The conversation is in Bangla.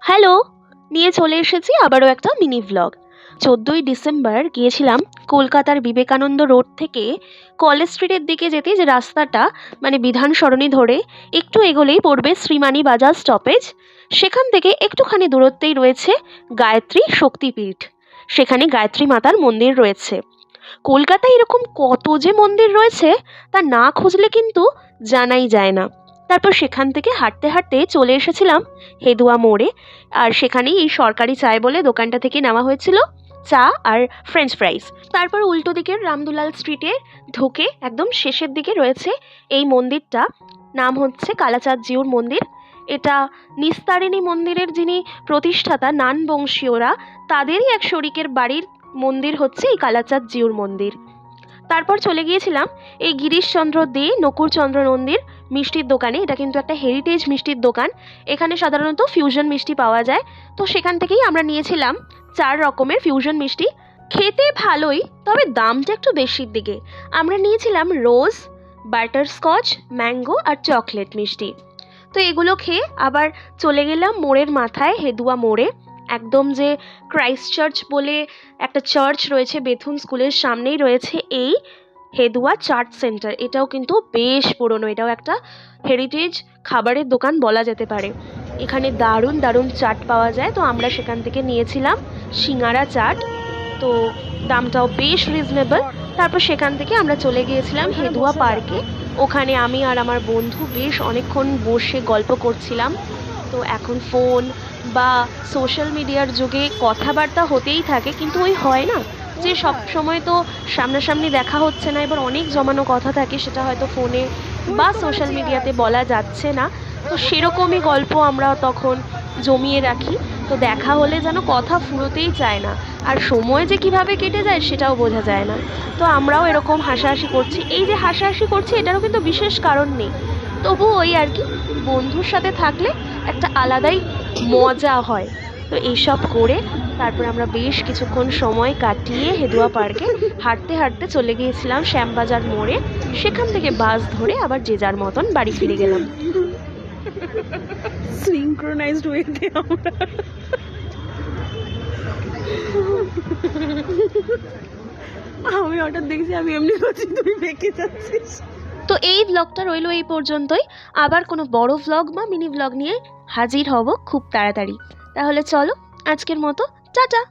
হ্যালো! নিয়ে চলে এসেছি আবারও একটা মিনি ভ্লগ। ১৪ই ডিসেম্বর গিয়েছিলাম কলকাতার বিবেকানন্দ রোড থেকে কলেজ স্ট্রিটের দিকে যেতে যে রাস্তাটা মানে বিধান সরণি ধরে একটু এগোলেই পড়বে শ্রীমানি বাজার স্টপেজ। সেখান থেকে একটুখানি দূরত্বেই রয়েছে গায়ত্রী শক্তিপীঠ। সেখানে গায়ত্রী মাতার মন্দির রয়েছে। কলকাতায় এরকম কত যে মন্দির রয়েছে তা না খুঁজলে কিন্তু জানাই যায় না। তারপর সেখান থেকে হাঁটতে হাঁটতে চলে এসেছিলাম হেদুয়া মোড়ে। আর সেখানেই এই সরকারি চায় বলে দোকানটা থেকে নেওয়া হয়েছিল চা আর ফ্রেঞ্চ ফ্রাইস। তারপর উল্টো দিকের রামদুলাল স্ট্রিটে ঢুকে একদম শেষের দিকে রয়েছে এই মন্দিরটা, নাম হচ্ছে কালাচাঁদ জিউর মন্দির। এটা নিস্তারিণী মন্দিরের যিনি প্রতিষ্ঠাতা নান বংশীয়রা তাদেরই এক শরিকের বাড়ির মন্দির হচ্ছে এই কালাচাঁদ জিউর মন্দির। তারপর চলে গিয়েছিলাম এই গিরিশচন্দ্র দে নকুরচন্দ্র নন্দীর মিষ্টির দোকানে। এটা কিন্তু একটা হেরিটেজ মিষ্টির দোকান। এখানে সাধারণত ফিউশন মিষ্টি পাওয়া যায়। তো সেখান থেকেই আমরা নিয়েছিলাম ৪ রকমের ফিউশন মিষ্টি। খেতে ভালোই, তবে দামটা একটু বেশির দিকে। আমরা নিয়েছিলাম রোজ, বাটারস্কচ, ম্যাঙ্গো আর চকলেট মিষ্টি। তো এগুলো খেয়ে আবার চলে গেলাম মোড়ের মাথায় হেদুয়া মোড়ে। একদম যে ক্রাইস্ট চার্চ বলে একটা চার্চ রয়েছে বেথুন স্কুলের সামনেই রয়েছে এই হেদুয়া চার্চ সেন্টার। এটাও কিন্তু বেশ পুরনো, এটাও একটা হেরিটেজ খাবারের দোকান বলা যেতে পারে। এখানে দারুণ দারুণ চাট পাওয়া যায়। তো আমরা সেখান থেকে নিয়েছিলাম সিঙ্গারা চাট। তো দামটাও বেশ রিজনেবল। তারপর সেখান থেকে আমরা চলে গিয়েছিলাম হেদুয়া পার্কে। ওখানে আমি আর আমার বন্ধু বেশ অনেকক্ষণ বসে গল্প করছিলাম। তো এখন ফোন বা সোশ্যাল মিডিয়ার যুগে কথাবার্তা হতেই থাকে, কিন্তু ওই হয় না যে সব সময় তো সামনাসামনি দেখা হচ্ছে না। এবার অনেক জমানো কথা থাকে, সেটা হয়তো ফোনে বা সোশ্যাল মিডিয়াতে বলা যাচ্ছে না। তো সেরকমই গল্প আমরা তখন জমিয়ে রাখি। তো দেখা হলে যেন কথা ফুরোতেই চায় না, আর সময় যে কিভাবে কেটে যায় সেটাও বোঝা যায় না। তো আমরাও এরকম হাসাহাসি করছি। এই যে হাসাহাসি করছি এটারও কিন্তু বিশেষ কারণ নেই, তবু ওই আর কি, বন্ধুর সাথে থাকলে একটা আলাদাই মজা হয়। তো এইসব করে তারপর আমরা বেশ কিছুক্ষণ সময় কাটিয়ে হেদুয়া পার্কে হাঁটতে হাঁটতে চলে গিয়েছিলাম শ্যামবাজার মোড়ে। সেখান থেকে বাস ধরে আবার যে যার মতন বাড়ি ফিরে গেলাম। সিনক্রোনাইজড ওয়েতে আমরা আমি হঠাৎ দেখছি আমি এমনি করছি, তুই বেঁকে যাচ্ছিস। তো এই ভ্লগটা রইলো এই পর্যন্তই। আবার কোনো বড় ভ্লগ বা মিনি ভ্লগ নিয়ে হাজির হব খুব তাড়াতাড়ি। তাহলে চলো আজকের মতো টাটা।